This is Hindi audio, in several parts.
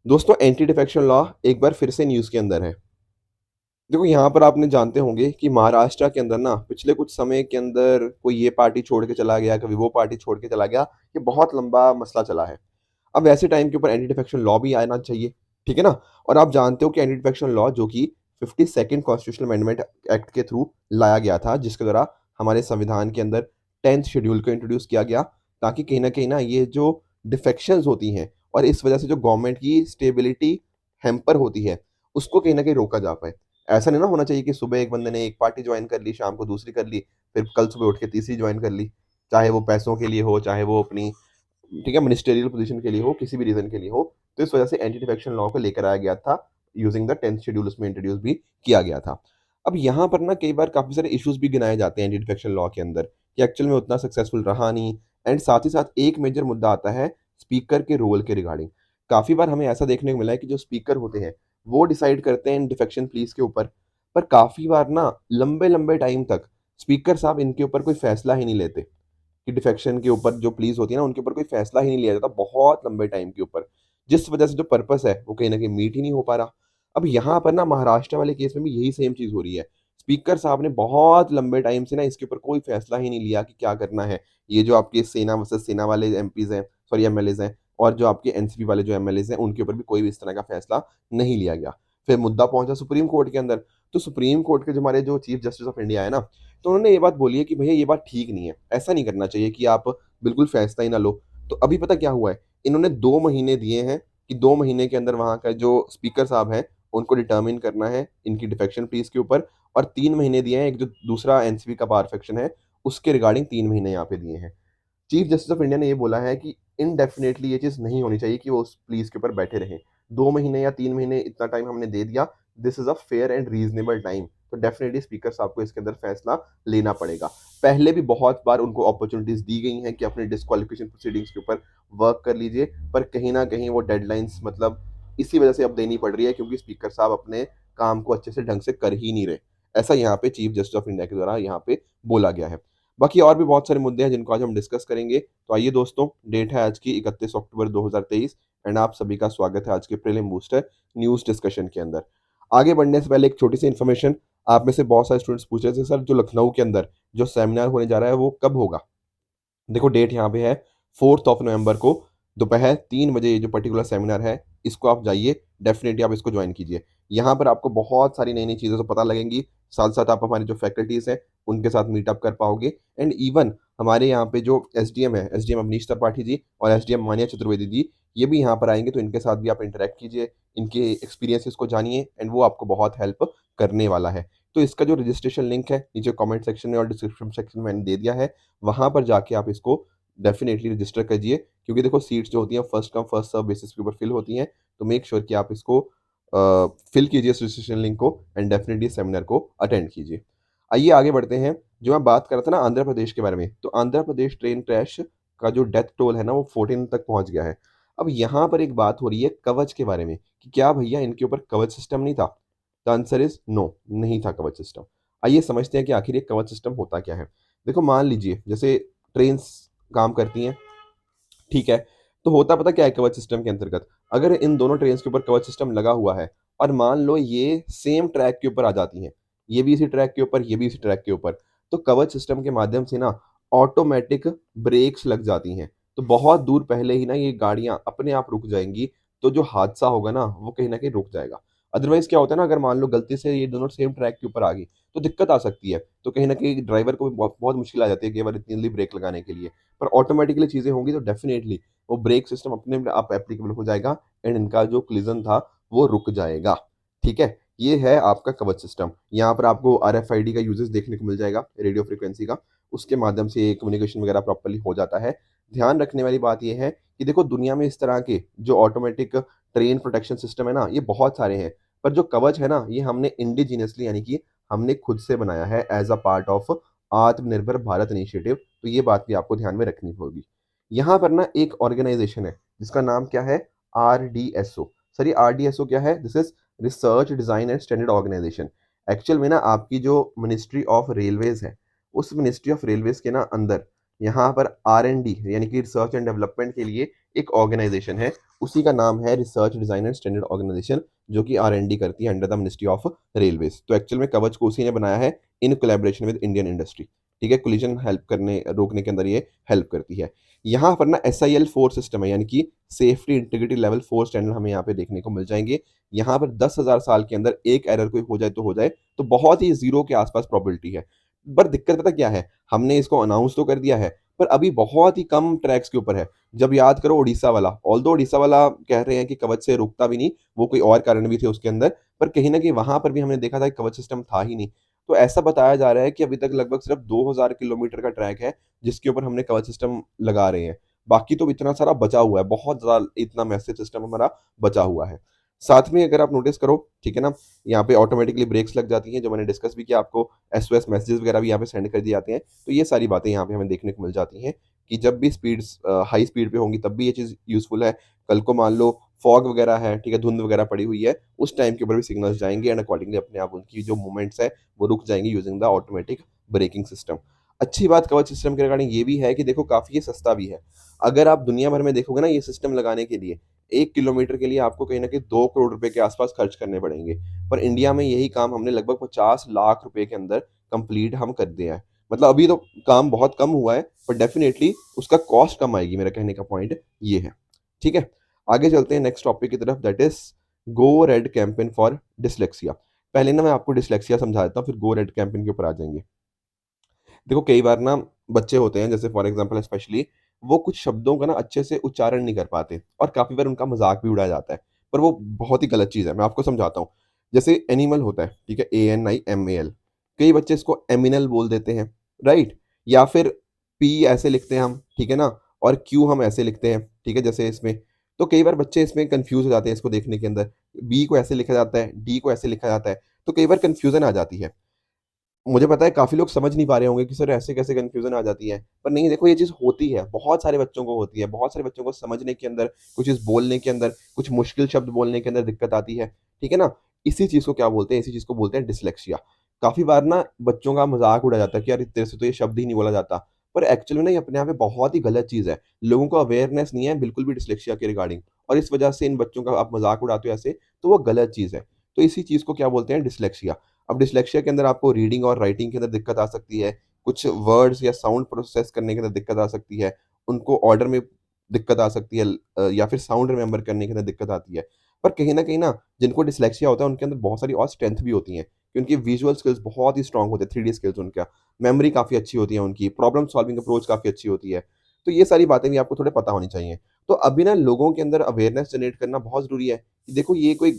दोस्तों एंटी डिफेक्शन लॉ एक बार फिर से न्यूज़ के अंदर है। देखो यहाँ पर आपने जानते होंगे कि महाराष्ट्र के अंदर ना पिछले कुछ समय के अंदर कोई ये पार्टी छोड़ के चला गया, कभी वो पार्टी छोड़ के चला गया। ये बहुत लंबा मसला चला है। अब ऐसे टाइम के ऊपर एंटी डिफेक्शन लॉ भी आना चाहिए, ठीक है ना? और आप जानते हो कि एंटी डिफेक्शन लॉ जो कि 52nd कॉन्स्टिट्यूशनल अमेंडमेंट एक्ट के थ्रू लाया गया था, जिसके द्वारा हमारे संविधान के अंदर 10th शेड्यूल को इंट्रोड्यूस किया गया, ताकि कहीं न कहीं ना ये जो डिफेक्शंस होती हैं और इस वजह से जो गवर्नमेंट की स्टेबिलिटी हैम्पर होती है, उसको कहीं न कहीं रोका जा पाए। ऐसा नहीं ना होना चाहिए कि सुबह एक बंदे ने एक पार्टी जॉइन कर ली, शाम को दूसरी कर ली, फिर कल सुबह उठ के तीसरी जॉइन कर ली। चाहे वो पैसों के लिए हो, चाहे वो अपनी ठीक है मिनिस्टेरियल पोजीशन के लिए हो, किसी भी रीज़न के लिए हो। तो इस वजह से एंटी डिफेक्शन लॉ को लेकर आया गया था, यूजिंग द 10th शेड्यूल उसमें इंट्रोड्यूस भी किया गया था। अब यहाँ पर ना कई बार काफ़ी सारे इश्यूज़ भी गिनाए जाते हैं एंटी डिफेक्शन लॉ के अंदर, कि एक्चुअल में उतना सक्सेसफुल रहा नहीं। एंड साथ ही साथ एक मेजर मुद्दा आता है स्पीकर के रोल के रिगार्डिंग। काफ़ी बार हमें ऐसा देखने को मिला है कि जो स्पीकर होते हैं, वो डिसाइड करते हैं इन डिफेक्शन प्लीज़ के ऊपर। पर काफ़ी बार ना लंबे-लंबे टाइम तक स्पीकर साहब इनके ऊपर कोई फैसला ही नहीं लेते। कि डिफेक्शन के ऊपर जो प्लीज़ होती है ना, उनके ऊपर कोई फ़ैसला ही नहीं लिया जाता बहुत लंबे टाइम के ऊपर। जिस वजह से जो पर्पस है, वो कहीं न कहीं मीट ही नहीं हो पा रहा। अब यहाँ पर ना महाराष्ट्र वाले केस में भी यही सेम चीज़ हो रही है। स्पीकर साहब ने बहुत लंबे टाइम से ना इसके ऊपर कोई फ़ैसला ही नहीं लिया कि क्या करना है। ये जो आपके सेना वर्सेस सेना वाले एमपीज़ हैं, सॉरी एमएलएज़ हैं, और जो आपके एनसीपी वाले जो एमएलएज़ हैं, उनके ऊपर भी कोई भी इस तरह का फ़ैसला नहीं लिया गया। फिर मुद्दा पहुँचा सुप्रीम कोर्ट के अंदर, तो सुप्रीम कोर्ट के जो हमारे जो चीफ जस्टिस ऑफ इंडिया है ना, तो उन्होंने ये बात बोली है कि भैया ये बात ठीक नहीं है। ऐसा नहीं करना चाहिए कि आप बिल्कुल फैसला ही ना लो। तो अभी पता क्या हुआ है? इन्होंने 2 महीने दिए हैं कि 2 महीने के अंदर वहाँ का जो स्पीकर साहब हैं, उनको डिटरमाइन करना है इनकी डिफेक्शन प्लीज़ के ऊपर, और 3 महीने दिए हैं, एक जो दूसरा एनसीबी का बार फेक्शन है, उसके रिगार्डिंग 3 महीने यहाँ पे दिए हैं। चीफ जस्टिस ऑफ इंडिया ने ये बोला है कि इनडेफिनिटली ये चीज़ नहीं होनी चाहिए कि वो उस प्लीज़ के ऊपर बैठे रहें। 2 महीने या 3 महीने इतना टाइम हमने दे दिया, this is a fair and reasonable time. तो डेफिनिटली स्पीकर साहब को इसके अंदर फैसला लेना पड़ेगा। पहले भी बहुत बार उनको अपॉर्च्युनिटीज़ दी गई हैं कि अपने डिस्क्वालिफिकेशन प्रोसीडिंग्स के ऊपर वर्क कर लीजिए, पर कहीं न कहीं वो डेडलाइन्स मतलब इसी वजह से अब देनी पड़ रही है, क्योंकि स्पीकर साहब अपने काम को अच्छे से ढंग से कर ही नहीं रहे। ऐसा यहाँ पे चीफ जस्टिस ऑफ इंडिया के द्वारा यहाँ पे बोला गया है। बाकी और भी बहुत सारे मुद्दे हैं जिनको आज हम डिस्कस करेंगे। तो आइए दोस्तों, डेट है आज की 31 अक्टूबर 2023, एंड आप सभी का स्वागत है आज के प्रीलिम बूस्टर न्यूज़ डिस्कशन के अंदर। आगे बढ़ने से पहले एक छोटी-सी इन्फॉर्मेशन, आप में से बहुत सारे स्टूडेंट्स पूछ रहे थे सर जो लखनऊ के अंदर जो सेमिनार होने जा रहा है वो कब होगा? देखो डेट यहाँ पे है 4th ऑफ नवंबर को दोपहर 3 बजे ये जो पर्टिकुलर सेमिनार है, इसको आप जाइए, डेफ़िनिटली आप इसको जॉइन कीजिए। यहाँ पर आपको बहुत सारी नई-नई चीज़ें तो पता लगेंगी, साथ-साथ आप हमारे जो फैकल्टीज़ हैं, उनके साथ मीट अप कर पाओगे, एंड इवन हमारे यहाँ पे जो एसडीएम है, एसडीएम अवनीश त्रिपाठी जी और एसडीएम मान्या चतुर्वेदी जी, ये भी यहाँ पर आएँगे, तो इनके साथ भी आप इंटरैक्ट कीजिए, इनके एक्सपीरियंसेस को जानिए, एंड वो आपको बहुत हेल्प करने वाला है। तो इसका जो रजिस्ट्रेशन लिंक है, नीचे कमेंट सेक्शन में और डिस्क्रिप्शन सेक्शन में मैंने दे दिया है, वहाँ पर जाके आप इसको डेफ़िनेटली रजिस्टर कीजिए, क्योंकि देखो सीट्स जो होती हैं first come first serve basis के ऊपर फिल होती हैं, तो मेक श्योर कि आप इसको फिल कीजिए इस रजिस्ट्रेशन लिंक को, एंड डेफ़िनेटली सेमिनार को अटेंड कीजिए। आइए आगे बढ़ते हैं, जो मैं बात कर रहा था ना आंध्र प्रदेश के बारे में, तो आंध्र प्रदेश ट्रेन क्रैश का जो डेथ टोल है ना वो 14 तक पहुँच गया है। अब यहाँ पर एक बात हो रही है कवच के बारे में, कि क्या भैया इनके ऊपर कवच सिस्टम नहीं था? द आंसर इज़ नो, नहीं था कवच सिस्टम। आइए समझते हैं कि आखिर ये कवच सिस्टम होता क्या है? देखो मान लीजिए जैसे ट्रेन्स काम करती हैं, ठीक है? तो होता पता क्या है कवच सिस्टम के अंतर्गत? अगर इन दोनों ट्रेन्स के ऊपर कवच सिस्टम लगा हुआ है और मान लो ये सेम ट्रैक के ऊपर आ जाती हैं, ये भी इसी ट्रैक के ऊपर, ये भी इसी ट्रैक के ऊपर, तो कवच सिस्टम के माध्यम से ना ऑटोमैटिक ब्रेक्स लग जाती हैं। तो बहुत दूर पहले ही ना ये गाड़ियाँ अपने आप रुक जाएँगी, तो जो हादसा होगा ना वो कहीं न कहीं रुक जाएगा। अदरवाइज़ क्या होता है ना, अगर मान लो गलती से ये दोनों सेम ट्रैक के ऊपर आ गई, तो दिक्कत आ सकती है। तो कहीं न कहीं ड्राइवर को भी बहुत बहुत मुश्किल आ जाती है कई बार इतनी जल्दी ब्रेक लगाने के लिए। पर ऑटोमैटिकली चीज़ें होंगी तो डेफ़िनेटली वो ब्रेक सिस्टम अपने आप एप्लीकेबल हो जाएगा, एंड इनका जो कोलिज़न था वो रुक जाएगा, ठीक है? ये है आपका कवच सिस्टम। यहाँ पर आपको आरएफआईडी का यूसेज देखने को मिल जाएगा, रेडियो फ्रीक्वेंसी का, उसके माध्यम से कम्युनिकेशन वगैरह प्रॉपर्ली हो जाता है। ध्यान रखने वाली बात ये है कि देखो दुनिया में इस तरह के जो ऑटोमैटिक ट्रेन प्रोटेक्शन सिस्टम है ना, ये बहुत सारे हैं, पर जो कवच है ना, ये हमने इंडिजिनियसली यानी कि हमने खुद से बनाया है एज़ अ पार्ट ऑफ आत्मनिर्भर भारत इनिशिएटिव, तो ये बात भी आपको ध्यान में रखनी होगी। यहाँ पर ना एक ऑर्गेनाइज़ेशन है, जिसका नाम क्या है? आरडीएसओ। सर ये आरडीएसओ क्या है? This is research design and standard organization. Actual में ना आपकी जो मिनिस्ट्री ऑफ रेलवेज़ है, उस मिनिस्ट्री ऑफ रेलवेज़ के ना अंदर यहाँ पर R&D यानी कि रिसर्च एंड डेवलपमेंट के लिए एक ऑर्गेनाइजेशन है, उसी का नाम है research design and standard organization, जो कि R&D करती है under the ministry of railways. तो एक्चुअल में कवच को उसी ने बनाया है in collaboration with Indian industry. ठीक है? कोलिजन हेल्प करने रोकने के अंदर ये हेल्प करती है। यहाँ पर ना SIL 4 सिस्टम है, यानी कि सेफ्टी इंटीग्रिटी लेवल 4 स्टैंडर्ड हमें यहाँ पे देखने को मिल जाएँगे। यहाँ पर 10,000 साल के अंदर एक एरर कोई हो जाए तो हो जाए, तो बहुत ही ज़ीरो के आस-पास प्रोबेबिलिटी है। पर दिक्कत पता क्या है? हमने इसको अनाउंस तो कर दिया है, पर अभी बहुत ही कम ट्रैक्स के ऊपर है। जब याद करो ओडिशा वाला, ऑल्दो ओडिशा वाला कह रहे हैं कि कवच से रुकता भी नहीं, वो कोई और कारण भी थे उसके अंदर, पर कहीं न कहीं वहाँ पर भी हमने देखा था कि कवच सिस्टम था ही नहीं। तो ऐसा बताया जा रहा है कि अभी तक लगभग सिर्फ 2000 किलोमीटर का ट्रैक है, जिसके ऊपर हमने कवच सिस्टम लगा रहे हैं। बाकी तो इतना सारा बचा हुआ है, बहुत ज़्यादा इतना मैसिव सिस्टम हमारा बचा हुआ है। साथ में अगर आप नोटिस करो, ठीक है ना, यहाँ पे ऑटोमैटिकली ब्रेक्स लग जाती हैं, जो मैंने डिस्कस भी किया, आपको एसओएस मैसेजेस वगैरह भी यहाँ पे सेंड कर दिए जाते हैं। तो ये सारी बातें यहाँ पे हमें देखने को मिल जाती हैं कि जब भी स्पीड्स हाई स्पीड पे होंगी तब भी ये चीज़ यूज़फुल है। कल को मान लो फॉग वगैरह है, ठीक है, धुंध वगैरह पड़ी हुई है, उस टाइम के ऊपर भी सिग्नल्स जाएँगे एंड अकॉर्डिंगली अपने आप उनकी जो मूवमेंट्स है, वो रुक जाएँगी using the automatic braking system. अच्छी बात कवच सिस्टम के रिगार्डिंग ये भी है कि देखो काफ़ी ये सस्ता भी है। अगर आप दुनिया भर में देखोगे ना ये सिस्टम लगाने के लिए, 1 किलोमीटर के लिए आपको कहीं न कहीं 2 करोड़ रुपए के आस-पास खर्च करने पड़ेंगे। पर इंडिया में यही काम हमने लगभग 50 लाख रुपए के अंदर कंप्लीट हम कर दिया है। मतलब अभी तो काम बहुत कम हुआ है, पर डेफ़िनिटली उसका कॉस्ट कम आएगी, मेरा कहने का पॉइंट ये है। ठीक है? आगे चलते हैं नेक्स्ट टॉपिक की तरफ, that is go red campaign for dyslexia. पहले ना मैं आपको डिस्लेक्सिया समझा देता हूँ, फिर गो रेड कैंपेन के ऊपर आ जाएँगे। देखो कई बार ना बच्चे होते हैं, जैसे फॉर एग्ज़ाम्पल स्पेशली, वो कुछ शब्दों का ना अच्छे से उच्चारण नहीं कर पाते और काफ़ी बार उनका मज़ाक भी उड़ाया जाता है। पर वो बहुत ही गलत चीज़ है, मैं आपको समझाता हूँ। जैसे एनिमल होता है, ठीक है? ANIMAL, कई बच्चे इसको एमिनल बोल देते हैं, राइट? या फिर P ऐसे लिखते हैं हम, ठीक है ना? और Q हम ऐसे लिखते हैं, ठीक है? जैसे इसमें, तो कई बार बच्चे इसमें कन्फ्यूज़ हो जाते हैं इसको देखने के अंदर। B को ऐसे लिखा जाता है, D को ऐसे लिखा जाता है, तो कई बार कन्फ्यूज़न आ जाती है। मुझे पता है काफ़ी लोग समझ नहीं पा रहे होंगे कि सर ऐसे कैसे कन्फ्यूज़न आ जाती है। पर नहीं, देखो ये चीज़ होती है, बहुत सारे बच्चों को होती है, बहुत सारे बच्चों को समझने के अंदर, कुछ चीज़ बोलने के अंदर, कुछ मुश्किल शब्द बोलने के अंदर दिक्कत आती है, ठीक है ना? इसी चीज़ को क्या बोलते हैं? इसी चीज़ को बोलते हैं डिस्लेक्सिया। काफ़ी बार ना बच्चों का मज़ाक उड़ाया जाता है कि यार तेरे से तो ये शब्द ही नहीं बोला जाता। पर एक्चुअली ना ये अपने आप में बहुत ही गलत चीज़ है। लोगों को अवेयरनेस नहीं है बिल्कुल भी डिस्लेक्सिया के रिगार्डिंग, और इस वजह से इन बच्चों का आप मज़ाक उड़ाते हो ऐसे, तो वो गलत चीज़ है। तो इसी चीज़ को क्या बोलते हैं? डिस्लेक्सिया। अब डिस्लेक्सिया के अंदर आपको रीडिंग और राइटिंग के अंदर दिक्कत आ सकती है, कुछ वर्ड्स या साउंड प्रोसेस करने के अंदर दिक्कत आ सकती है, उनको ऑर्डर में दिक्कत आ सकती है, या फिर साउंड रिमेंबर करने के अंदर दिक्कत आती है। पर कहीं न कहीं ना जिनको डिस्लेक्सिया होता है उनके अंदर बहुत सारी और स्ट्रेंथ भी होती हैं, कि उनकी विजुअल स्किल्स बहुत ही स्ट्रॉन्ग होते हैं, 3D स्किल्स उनका, मेमोरी काफ़ी अच्छी होती है उनकी, प्रॉब्लम सॉल्विंग अप्रोच काफ़ी अच्छी होती है। तो ये सारी बातें भी आपको थोड़े पता होनी चाहिए। तो अभी ना लोगों के अंदर अवेयरनेस जनरेट करना बहुत ज़रूरी है, कि देखो ये कोई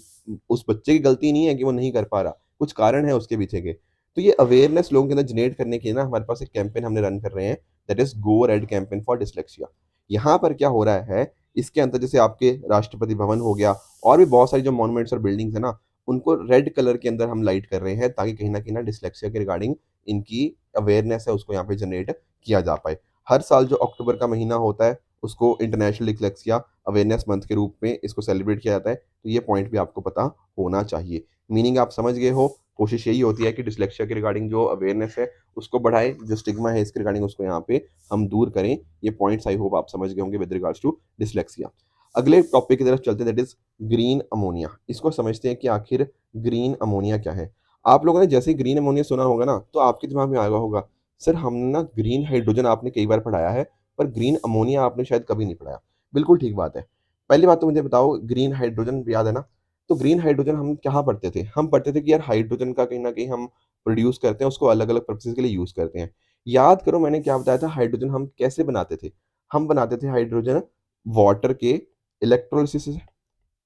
उस बच्चे की गलती नहीं है कि वो नहीं कर पा रहा। कुछ कारण है उसके पीछे के। तो ये अवेयरनेस लोगों के अंदर जनरेट करने के लिए ना हमारे पास एक कैंपेन हमने रन कर रहे हैं, that is go red campaign for dyslexia. यहाँ पर क्या हो रहा है, इसके अंदर जैसे आपके राष्ट्रपति भवन हो गया, और भी बहुत सारी जो मॉन्यूमेंट्स और बिल्डिंग्स है ना, उनको रेड कलर के अंदर हम लाइट कर रहे हैं, ताकि कहीं न कहीं ना डिस्लेक्सिया के रिगार्डिंग इनकी अवेयरनेस है उसको यहाँ पे जनरेट किया जा पाए। हर साल जो अक्टूबर का महीना होता है, उसको इंटरनेशनल डिस्लेक्सिया अवेयरनेस मंथ के रूप में इसको सेलिब्रेट किया जाता है। तो ये पॉइंट भी आपको पता होना चाहिए। मीनिंग आप समझ गए हो, कोशिश यही होती है कि डिस्लेक्सिया के रिगार्डिंग जो अवेयरनेस है उसको बढ़ाएँ, जो स्टिग्मा है इसके रिगार्डिंग उसको यहाँ पे हम दूर करें। ये पॉइंट्स आई होप आप समझ गए होंगे विद रिगार्ड्स टू डिस्लेक्सिया। अगले टॉपिक की तरफ चलते हैं, दैट इज़ ग्रीन अमोनिया। इसको समझते हैं कि आखिर ग्रीन अमोनिया क्या है? आप लोगों ने जैसे ही ग्रीन अमोनिया सुना होगा ना, तो आपके दिमाग में आएगा होगा, सर हमने ना ग्रीन हाइड्रोजन आपने कई बार पढ़ाया है, पर ग्रीन अमोनिया आपने शायद कभी नहीं पढ़ाया। बिल्कुल ठीक बात है। पहली बात तो मुझे बताओ, ग्रीन हाइड्रोजन याद है ना? तो ग्रीन हाइड्रोजन हम कहाँ पढ़ते थे? हम पढ़ते थे कि यार हाइड्रोजन का कहीं न कहीं हम प्रोड्यूस करते हैं, उसको अलग-अलग पर्पसेज़ के लिए यूज़ करते हैं। याद करो मैंने क्या बताया था, हाइड्रोजन हम कैसे बनाते थे? हम बनाते थे हाइड्रोजन वाटर के इलेक्ट्रोलिसिस से,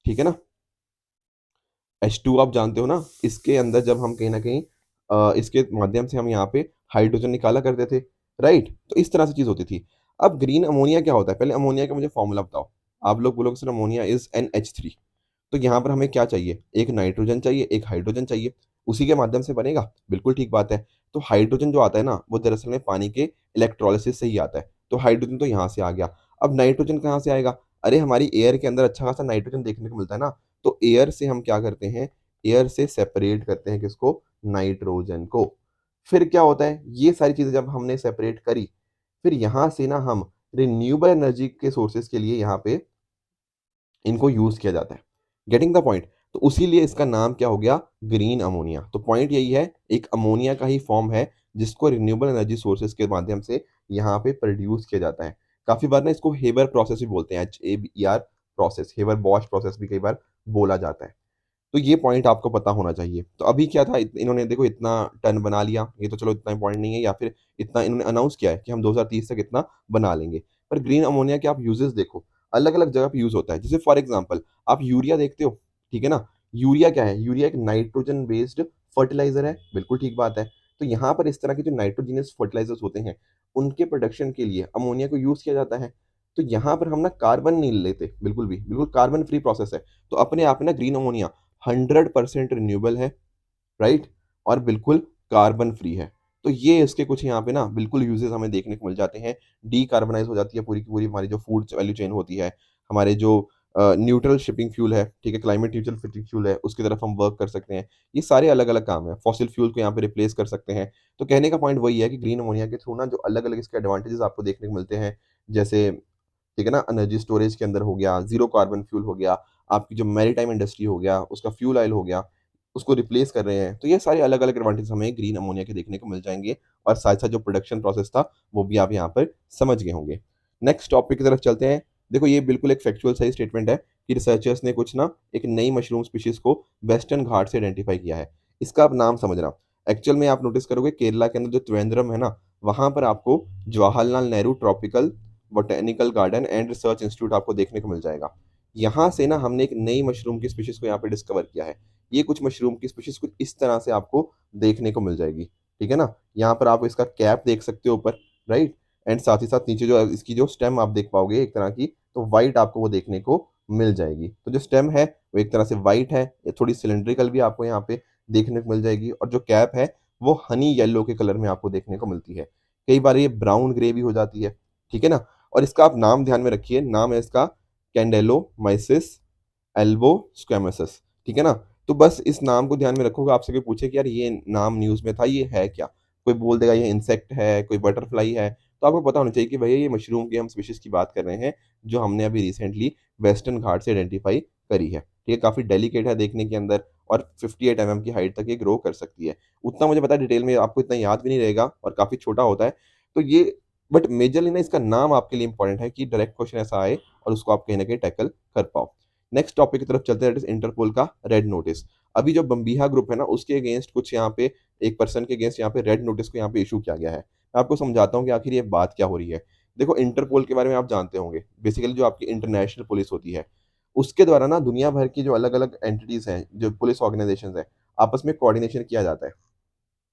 ठीक है ना? H2 आप जानते हो ना? इसके अंदर जब हम कहीं न कहीं इसके माध्यम से हम यहाँ पे हाइड्रोजन निकाला करते थे, राइट? तो इस तरह से चीज़ होती थी। अब ग्रीन अमोनिया क्या होता है? पहले अमोनिया का मुझे फ़ॉर्मूला बताओ। आप लोग बोलोगे सर अमोनिया इज़ NH3। तो यहाँ पर हमें क्या चाहिए? एक नाइट्रोजन चाहिए, एक हाइड्रोजन चाहिए। उसी के माध्यम से बनेगा, बिल्कुल ठीक बात है। तो हाइड्रोजन जो आता है ना, वो दरअसल में पानी के इलेक्ट्रोलिसिस से ही आता है। तो हाइड्रोजन तो यहाँ से आ गया। अब नाइट्रोजन कहाँ से आएगा? अरे हमारी एयर के अंदर अच्छा खासा नाइट्रोजन देखने को मिलता है ना, तो एयर से हम क्या करते हैं, एयर से सेपरेट करते हैं किसको? नाइट्रोजन को। फिर क्या होता है? ये सारी चीज़ें जब हमने सेपरेट करी, फिर यहाँ से ना हम रिन्यूएबल एनर्जी के सोर्सेज़ के लिए यहाँ पे इनको यूज़ किया जाता है। Getting the point? तो उसीलिए इसका नाम क्या हो गया? Green ammonia. तो पॉइंट यही है, एक अमोनिया का ही फॉर्म है जिसको रिन्यूएबल एनर्जी सोर्सेज़ के माध्यम से यहाँ पे प्रोड्यूस किया जाता है। काफ़ी बार ना इसको हेबर प्रोसेस भी बोलते हैं, HABER प्रोसेस, हेबर-बॉश प्रोसेस भी कई बार बोला जाता है। तो ये पॉइंट आपको पता होना चाहिए। तो अभी क्या था, इन्होंने देखो इतना टन बना लिया, ये तो चलो इतना इम्पोर्टेंट नहीं है, या फिर इतना इन्होंने अनाउंस किया है कि हम 2030 तक इतना बना लेंगे। पर ग्रीन अमोनिया के आप यूजेस देखो, अलग-अलग जगह पे यूज़ होता है। जैसे फॉर एग्ज़ाम्पल आप यूरिया देखते हो, ठीक है ना? यूरिया क्या है? यूरिया एक नाइट्रोजन बेस्ड फर्टिलाइज़र है, बिल्कुल ठीक बात है। तो यहाँ पर इस तरह के जो नाइट्रोजिनस फर्टिलाइज़र्स होते हैं, उनके प्रोडक्शन के लिए अमोनिया को यूज़ किया जाता है। तो यहाँ पर हम ना कार्बन नहीं लेते बिल्कुल भी, बिल्कुल कार्बन फ्री प्रोसेस है। तो अपने आप में ना ग्रीन अमोनिया 100% रिन्यूएबल है, राइट? और बिल्कुल कार्बन फ्री है। तो ये इसके कुछ यहाँ पे ना बिल्कुल यूजेस हमें देखने को मिल जाते हैं। डिकार्बनाइज़ हो जाती है पूरी की पूरी हमारी जो फूड वैल्यू चेन होती है। हमारे जो न्यूट्रल शिपिंग फ्यूल है, ठीक है? क्लाइमेट न्यूट्रल शिपिंग फ्यूल है, उसकी तरफ हम वर्क कर सकते हैं। ये सारे अलग-अलग काम हैं। फॉसिल फ्यूल को यहाँ पे रिप्लेस कर सकते हैं। तो कहने का पॉइंट वही है कि ग्रीन अमोनिया के थ्रू ना जो अलग-अलग इसके एडवांटेजेस आपको देखने को मिलते हैं, जैसे ठीक है ना, एनर्जी स्टोरेज के अंदर हो गया, ज़ीरो कार्बन फ्यूल हो गया, आपकी जो मैरीटाइम इंडस्ट्री हो गया, उसका फ्यूल ऑयल हो गया, उसको रिप्लेस कर रहे हैं। तो ये सारे अलग-अलग एडवांटेज हमें ग्रीन अमोनिया के देखने को मिल जाएँगे, और साथ-साथ जो प्रोडक्शन प्रोसेस था, वो भी आप यहाँ पर समझ गए होंगे। नेक्स्ट टॉपिक की तरफ चलते हैं। देखो ये बिल्कुल एक फैक्चुअल सही स्टेटमेंट है कि रिसर्चर्स ने कुछ ना एक नई मशरूम स्पीशीज़ को वेस्टर्न घाट से आइडेंटिफाई किया है। इसका आप नाम समझना। एक्चुअल में आप नोटिस करोगे केरला के अंदर जो त्रिवेंद्रम है ना, वहाँ पर आपको Jawaharlal Nehru tropical botanical garden and research institute आपको देखने को मिल जाएगा। यहाँ से ना हमने एक नई मशरूम की स्पीशीज़ को यहाँ पे डिस्कवर किया है। ये कुछ मशरूम की स्पीशीज़ कुछ इस तरह से आपको देखने को मिल जाएगी, ठीक है ना? यहाँ पर आप इसका कैप देख सकते हो ऊपर, राइट? एंड साथ ही साथ नीचे जो इसकी जो स्टेम आप देख पाओगे एक तरह की, तो व्हाइट आपको वो देखने को मिल जाएगी। तो जो स्टेम है, वो एक तरह से व्हाइट है, ये थोड़ी सिलिंड्रिकल भी आपको यहाँ पे देखने को मिल जाएगी, और जो कैप है, वो हनी येलो के कलर में आपको देखने को मिलती है। कई बार ये ब्राउन ग्रे भी हो जाती है, ठीक है ना? और इसका आप नाम ध्यान में रखिए, नाम है इसका कैंडेलोमाइसिस एल्बोस्क्वेमोसस, ठीक है ना? तो बस इस नाम को ध्यान में रखोगे, आपसे कोई पूछे कि यार ये नाम न्यूज़ में था, ये है क्या? कोई बोल देगा ये इंसेक्ट है, कोई बटरफ्लाई है, तो आपको पता होना चाहिए कि भैया ये मशरूम की हम स्पीशीज़ की बात कर रहे हैं, जो हमने अभी रिसेंटली वेस्टर्न घाट से आइडेंटिफाई करी है। ठीक है, काफ़ी डेलिकेट है देखने के अंदर, और 58 की हाइट तक ये ग्रो कर सकती है। उतना मुझे पता है, डिटेल में आपको इतना याद भी नहीं रहेगा, और काफ़ी छोटा होता है। तो ये बट मेजरली ना इसका नाम आपके लिए इम्पोर्टेंट है कि डायरेक्ट क्वेश्चन ऐसा आए और उसको आप कहीं न कहीं टैकल कर पाओ। नेक्स्ट टॉपिक की तरफ चलते हैं, दैट इज़ इंटरपोल का रेड नोटिस। अभी जो बम्बीहा ग्रुप है ना, उसके अगेंस्ट कुछ यहाँ पे एक पर्सन के अगेंस्ट यहाँ पे रेड नोटिस को यहाँ पे इश्यू किया गया है। मैं आपको समझाता हूँ कि आखिर ये बात क्या हो रही है। देखो इंटरपोल के बारे में आप जानते होंगे, बेसिकली जो आपकी इंटरनेशनल पुलिस होती है, उसके द्वारा ना दुनिया भर की जो अलग-अलग एंटिटीज़ हैं, जो पुलिस ऑर्गनाइज़ेशंस हैं, आपस में कोऑर्डिनेशन किया जाता है।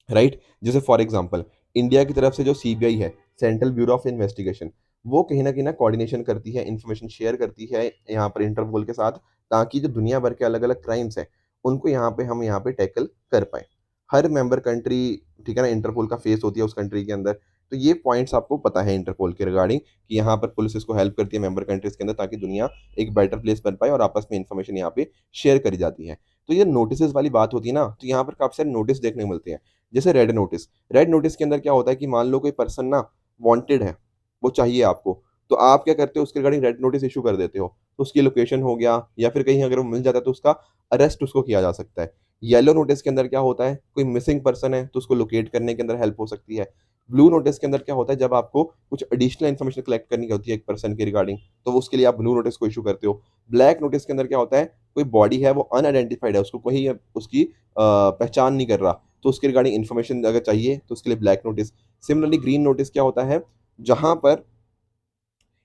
राइट? जैसे फॉर एग्ज़ाम्पल इंडिया की तरफ से जो सीबीआई है, सेंट्रल ब्यूरो ऑफ इन्वेस्टिगेशन, वो कहीं न कहीं ना कोऑर्डिनेशन करती है, इन्फॉर्मेशन शेयर करती है यहाँ पर इंटरपोल के साथ, ताकि जो दुनिया भर के अलग-अलग क्राइम्स हैं, उनको हम यहाँ पे टैकल कर पाएँ। हर मेंबर कंट्री, ठीक है ना, इंटरपोल का फेस होती है उस कंट्री के अंदर। तो ये पॉइंट्स आपको पता है इंटरपोल के रिगार्डिंग, कि यहाँ पर पुलिस इसको हेल्प करती है मेंबर कंट्रीज़ के अंदर, ताकि दुनिया एक बेटर प्लेस बन पाए और आपस में इन्फॉर्मेशन यहाँ पे शेयर करी जाती है। तो ये नोटिसेज़ वाली बात होती है ना, तो यहाँ पर काफ़ी सारे नोटिस देखने को मिलते हैं। जैसे रेड नोटिस। रेड नोटिस के अंदर क्या होता है कि मान लो कोई पर्सन ना वांटेड है, वो चाहिए आपको, तो आप क्या करते हो, उसके रिगार्डिंग रेड नोटिस इश्यू कर देते हो। तो उसकी लोकेशन हो गया, या फिर कहीं अगर वो मिल जाता है तो उसका अरेस्ट उसको किया जा सकता है। येलो नोटिस के अंदर क्या होता है, कोई मिसिंग पर्सन है तो उसको लोकेट करने के अंदर हेल्प हो सकती है। ब्लू नोटिस के अंदर क्या होता है, जब आपको कुछ एडिशनल इन्फॉर्मेशन कलेक्ट करनी होती है एक पर्सन के रिगार्डिंग, तो उसके लिए आप ब्लू नोटिस को इश्यू करते हो। ब्लैक नोटिस के अंदर क्या होता है, कोई बॉडी है वो अनआइडेंटिफाइड है, उसको कोई उसकी पहचान नहीं कर रहा, तो उसके रिगार्डिंग इन्फॉर्मेशन अगर चाहिए तो उसके लिए black notice. Similarly green notice क्या होता है, जहाँ पर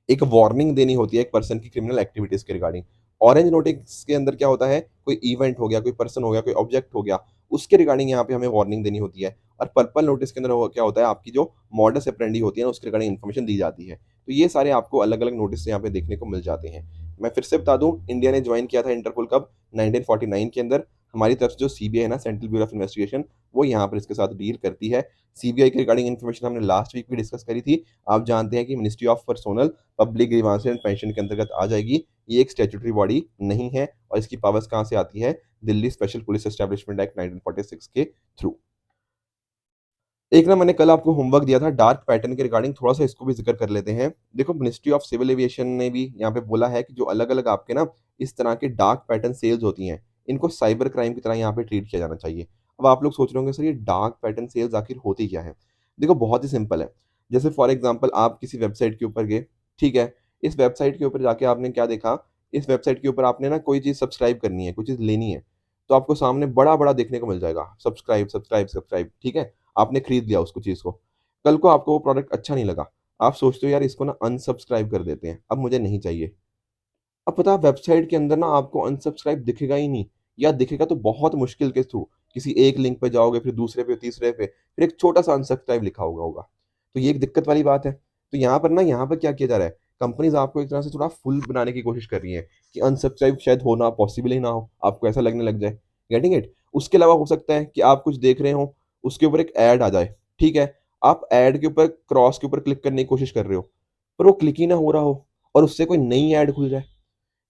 एक वार्निंग देनी होती है एक पर्सन की क्रिमिनल एक्टिविटीज़ के रिगार्डिंग। ऑरेंज नोटिस के अंदर क्या होता है, कोई इवेंट हो गया, कोई पर्सन हो गया, कोई ऑब्जेक्ट हो गया, उसके रिगार्डिंग यहाँ पे हमें वार्निंग देनी होती है। और पर्पल नोटिस के अंदर वो क्या होता है, आपकी जो मॉडस ऑपरेंडी होती है ना, उसके रिगार्डिंग इन्फॉर्मेशन दी जाती है। तो ये सारे आपको अलग-अलग नोटिस यहाँ पे देखने को मिल जाते हैं। मैं फिर से बता दूँ, इंडिया ने जॉइन किया था इंटरपोल कब? 1949 के अंदर। हमारी तरफ से जो सीबीआई है ना, सेंट्रल ब्यूरो ऑफ इन्वेस्टिगेशन, वो यहाँ पर इसके साथ डील करती है। सीबीआई के रिगार्डिंग इन्फॉर्मेशन हमने लास्ट वीक भी डिस्कस करी थी। आप जानते हैं कि ministry of personnel public grievances and pension के अंतर्गत आ जाएगी। ये एक स्टैट्यूटरी बॉडी नहीं है, और इसकी पावर्स कहाँ से आती है? Delhi special police establishment act 1946 के थ्रू। एक ना मैंने कल आपको होमवर्क दिया था डार्क पैटर्न के रिगार्डिंग, थोड़ा-सा इसको भी ज़िक्र कर लेते हैं। देखो मिनिस्ट्री ऑफ सिविल एविएशन ने भी यहाँ पे बोला है कि जो अलग-अलग आपके ना इस तरह के डार्क पैटर्न सेल्स होती हैं, इनको साइबर क्राइम की तरह यहाँ पे ट्रीट किया जाना चाहिए। अब आप लोग सोच रहे होंगे सर ये डार्क पैटर्न सेल्स आखिर होती क्या है? देखो बहुत ही सिंपल है। जैसे फॉर एग्ज़ाम्पल आप किसी वेबसाइट के ऊपर गए, ठीक है? इस वेबसाइट के ऊपर जाके आपने क्या देखा, इस वेबसाइट के ऊपर आपने ना कोई चीज़ सब्सक्राइब करनी है, कोई चीज़ लेनी है, तो आपको सामने बड़ा-बड़ा देखने को मिल जाएगा, सब्सक्राइब, सब्सक्राइब, सब्सक्राइब, ठीक है? आपने खरीद लिया उसको चीज़ को। कल को आपको वो प्रोडक्ट अच्छा नहीं लगा। आप सोचते हो यार इसको ना अनसब्सक्राइब कर देते हैं, अब मुझे नहीं चाहिए। अब पता है वेबसाइट के अंदर ना आपको अनसब्सक्राइब दिखेगा ही नहीं, या दिखेगा तो बहुत मुश्किल के थ्रू। किसी एक लिंक पे जाओगे, फिर दूसरे पे, तीसरे पे, फिर एक छोटा-सा अनसब्सक्राइब लिखा होगा। तो ये एक दिक्कत वाली बात है। तो यहाँ पर क्या किया जा रहा है, कंपनीज़ आपको एक तरह से थोड़ा फूल बनाने की कोशिश कर रही हैं कि अनसब्सक्राइब शायद होना पॉसिबल ही ना हो, आपको ऐसा लगने लग जाए। Getting it? उसके अलावा हो सकता है कि आप कुछ देख रहे हो, उसके ऊपर एक ऐड आ जाए, ठीक है? आप ऐड के ऊपर क्रॉस के ऊपर क्लिक करने की कोशिश कर रहे हो, पर वो क्लिक ही ना हो रहा हो और उससे कोई नई ऐड खुल जाए।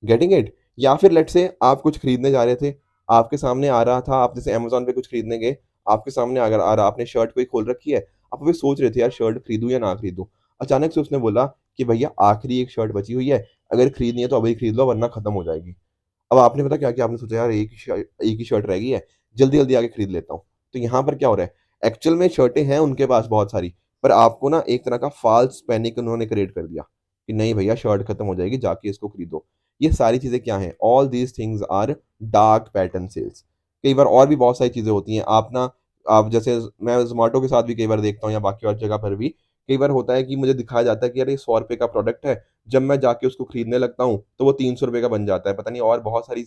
Getting it? या फिर लेट्स से आप कुछ खरीदने जा रहे थे, आपके सामने आ रहा था, आप जैसे अमेज़न पे कुछ खरीदने गए, आपके सामने अगर आ रहा, आपने शर्ट कोई खोल रखी है, आप अभी सोच रहे थे यार शर्ट खरीदूँ या ना खरीदूँ? अचानक से उसने बोला कि भैया आखिरी एक शर्ट बची हुई है, अगर खरीदनी है तो अभी खरीद लो वरना खत्म हो जाएगी। अब आपने पता क्या किया? आपने सोचा यार एक ही शर्ट रह गई है, जल्दी-जल्दी आके खरीद लेता हूँ। तो यहाँ पर क्या हो रहा है? एक्चुअल में शर्टें हैं उनके पास बहुत सारी, पर आपको ना एक तरह का फ़ाल्स पैनिक उन्होंने क्रिएट कर दिया, कि नहीं भैया शर्ट खत्म हो जाएगी, जाके इसको खरीदो। ये सारी चीज़ें क्या हैं? All these things are dark pattern sales. कई बार और भी बहुत सारी चीज़ें होती हैं। आप जैसे मैं ज़ोमैटो के साथ भी कई बार देखता हूँ या बाकी और जगह पर भी, कई बार होता है कि मुझे दिखाया जाता है कि यार ये ₹100 का प्रोडक्ट है, जब मैं जाके उसको खरीदने लगता हूँ, तो वो ₹300 का बन जाता है। पता नहीं और बहुत सारी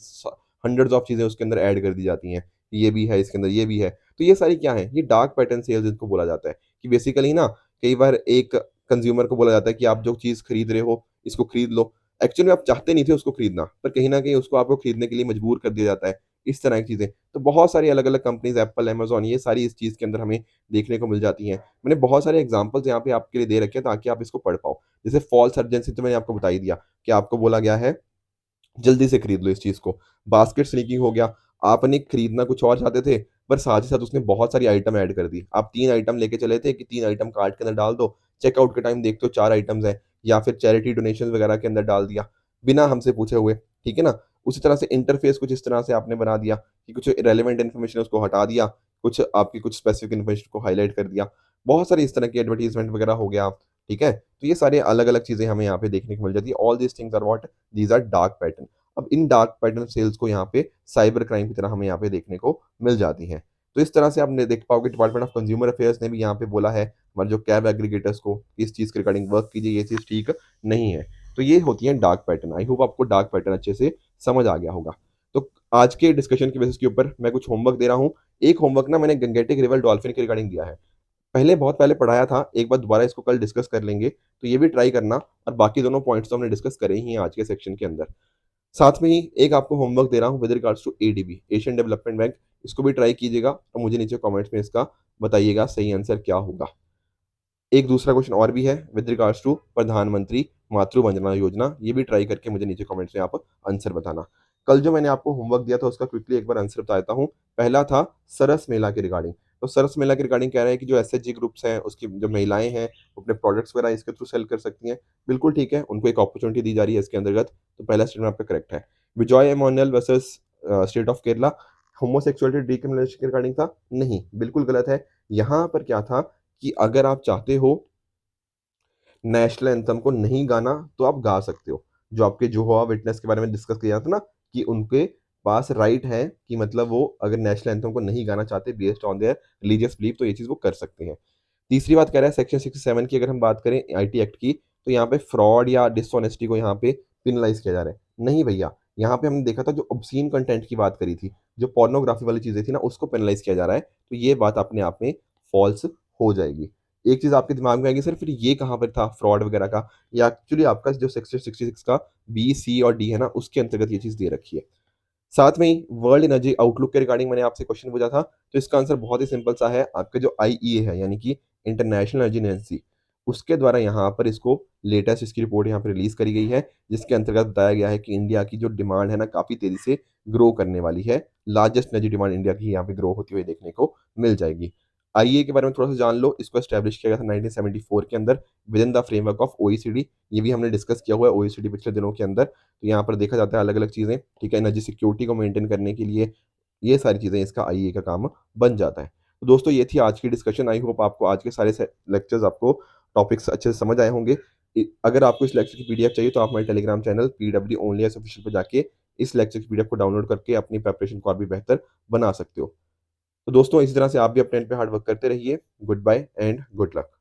हंड्रेड्स ऑफ चीज़ें उसके अंदर ऐड कर दी जाती हैं। ये भी है, इसके अंदर ये भी है। तो ये सारी क्या है? ये डार्क पैटर्न सेल्स इनको बोला जाता है, कि बेसिकली ना कई बार एक कंज़्यूमर को बोला जाता है कि आप जो चीज़ खरीद रहे हो, इसको खरीद लो। एक्चुअली आप चाहते नहीं थे उसको खरीदना, पर कहीं न कहीं उसको आपको खरीदने के लिए मजबूर कर दिया जाता है। इस तरह की चीज़ें। तो बहुत सारी अलग-अलग कंपनीज़ एप्पल, अमेज़न ये सारी इस चीज़ के अंदर हमें देखने को मिल जाती हैं। मैंने बहुत सारे एग्ज़ाम्पल्स यहाँ पे आपके लिए दे रखे हैं ताकि आप इसको पढ़ पाओ। जैसे फ़ॉल्स अर्जेंसी तो मैंने आपको बता ही दिया, कि आपको बोला गया है जल्दी से खरीद लो इस चीज़ को। बास्केट स्नीकिंग हो गया, आपने खरीदना कुछ और चाहते थे, पर साथ ही साथ उसने बहुत सारी आइटम ऐड कर दी। आप 3 आइटम लेके चले थे कि 3 आइटम कार्ट के अंदर डाल दो, चेकआउट के टाइम देखते हो 4 आइटम्स हैं, या फिर चैरिटी डोनेशंस वगैरह के अंदर डाल दिया, बिना हमसे पूछे हुए, ठीक है ना? उसी तरह से इंटरफ़ेस कुछ इस तरह से आपने बना दिया कि कुछ इर्रेलेवेंट इन्फॉर्मेशन है उसको हटा दिया, कुछ आपकी कुछ स्पेसिफिक इन्फॉर्मेशन को हाइलाइट कर दिया। बहुत सारी इस तरह की एडवर्टाइज़मेंट वगैरह हो गया, ठीक है? तो ये सारी अलग-अलग चीज़ें हमें यहाँ पे देखने को मिल जाती है। All these things are what? These are dark pattern. अब इन डार्क पैटर्न सेल्स को यहाँ पे साइबर क्राइम की तरह हमें यहाँ पे देखने को मिल जाती हैं। तो इस तरह से आपने देख पाओगे डिपार्टमेंट ऑफ कंज्यूमर अफेयर्स ने भी यहाँ पे बोला है हमारे जो कैब एग्रीगेटर्स को इस चीज़ के रिगार्डिंग वर्क कीजिए, ये चीज़ ठीक नहीं है। तो ये होती हैं डार्क पैटर्न। आई होप आपको डार्क पैटर्न अच्छे से समझ आ गया होगा। तो आज के डिस्कशन के बेसिस के ऊपर मैं कुछ होमवर्क दे रहा हूँ। एक होमवर्क ना मैंने गंगेटिक रिवर डॉल्फिन के रिगार्डिंग दिया है। बहुत पहले पढ़ाया था, एक बार दोबारा इसको कल डिस्कस कर लेंगे, तो ये भी ट्राई करना, और बाकी दोनों पॉइंट्स तो हमने डिस्कस करे ही हैं आज के सेक्शन के अंदर। साथ में ही एक आपको होमवर्क दे रहा हूँ with regards to ADB, Asian development bank, इसको भी ट्राई कीजिएगा और मुझे नीचे कमेंट्स में इसका बताइएगा सही आंसर क्या होगा। एक दूसरा क्वेश्चन और भी है विद रिगार्ड्स टू प्रधानमंत्री मातृ वंदना योजना, ये भी ट्राई करके मुझे नीचे कमेंट्स में आप आंसर बताना। कल जो मैंने आपको होमवर्क दिया था उसका क्विकली एक बार आंसर बता देता हूँ। पहला था सरस मेला के रिगार्डिंग। तो सरस मेला के रिगार्डिंग कह रहे हैं कि जो एसएचजी ग्रुप्स हैं, उसकी जो महिलाएँ हैं, वो अपने प्रोडक्ट्स वगैरह इसके थ्रू सेल कर सकती हैं। बिल्कुल ठीक है, उनको एक अपॉर्च्युनिटी दी जा रही है इसके अंतर्गत, तो पहला स्टेटमेंट आपका करेक्ट है। Vijay Emmanuel versus state of Kerala, homosexuality decriminalisation के रिगार्डिंग था? नहीं, बिल्कुल गलत है। यहाँ पर क्या था कि अगर आप चाहते हो नेशनल एंथम को नहीं गाना तो आप गा सकते हो। जो आपके जेहोवा विटनेस के बारे में डिस्कस किया था ना, कि उनके पास राइट है कि मतलब वो अगर नेशनल एंथम को नहीं गाना चाहते based on their religious belief, तो ये चीज़ वो कर सकते हैं। तीसरी बात कह रहा है सेक्शन 67 की अगर हम बात करें आईटी एक्ट की, तो यहाँ पे फ्रॉड या डिसऑनेस्टी को यहाँ पे पेनलाइज़ किया जा रहा है। नहीं भैया, यहाँ पे हमने देखा था जो ऑब्स्सीन कंटेंट की बात करी थी, जो पोर्नोग्राफी वाली चीज़ें थी ना उसको पेनलाइज़ किया जा रहा है, तो ये बात अपने आप में फ़ॉल्स हो जाएगी। एक चीज़ आपके दिमाग में आएगी सर फिर ये कहाँ पर था फ्रॉड वगैरह का? ये एक्चुअली आपका जो सेक्शन 66 का बी, सी और डी है ना, उसके अंतर्गत ये चीज़ दे रखी है। साथ में ही वर्ल्ड एनर्जी आउटलुक के रिगार्डिंग मैंने आपसे क्वेश्चन पूछा था, तो इसका आंसर बहुत ही सिंपल सा है। आपका जो आईईए है यानी कि इंटरनेशनल एनर्जी एजेंसी, उसके द्वारा यहाँ पर इसको लेटेस्ट इसकी रिपोर्ट यहाँ पे रिलीज़ करी गई है, जिसके अंतर्गत बताया गया है कि इंडिया की जो डिमांड है ना काफ़ी तेज़ी से ग्रो करने वाली है। लार्जेस्ट एनर्जी डिमांड इंडिया की यहाँ पे ग्रो होती हुई देखने को मिल जाएगी। आईएए के बारे में थोड़ा-सा जान लो, इसको एस्टैब्लिश किया गया था 1974 के अंदर within the framework of OECD. ये भी हमने डिस्कस किया हुआ है ओईसीडी पिछले दिनों के अंदर। तो यहाँ पर देखा जाता है अलग-अलग चीज़ें, ठीक है? एनर्जी सिक्योरिटी को मेंटेन करने के लिए ये सारी चीज़ें इसका आईएए का काम बन जाता है। तो दोस्तों ये थी आज की डिस्कशन। आई होप आपको आज के सारे लेक्चर्स आपको टॉपिक्स अच्छे से समझ आए होंगे। अगर आपको इस लेक्चर की पीडीएफ चाहिए तो आप हमारे telegram channel PW only S official पे जाके इस लेक्चर की पीडीएफ को डाउनलोड करके अपनी प्रिपरेशन को और भी बेहतर बना सकते हो। तो दोस्तों इसी तरह से आप भी अपने एंड पे हार्ड वर्क करते रहिए। Goodbye and good luck.